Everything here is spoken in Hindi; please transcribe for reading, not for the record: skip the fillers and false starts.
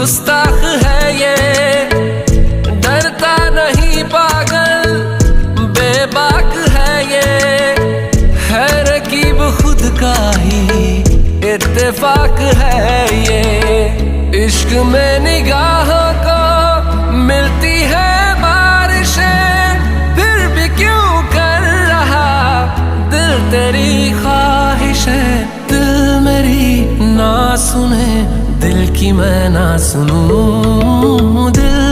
गुस्ताख है ये, डरता नहीं पागल, बेबाक है ये, है रकीब खुद का ही इत्तेफाक है ये। इश्क में निगाहों को मिलती है बारिशें, फिर भी क्यों कर रहा दिल तेरी ख्वाहिशें। दिल मेरी ना सुने, दिल की मैं ना सुनूं, दिल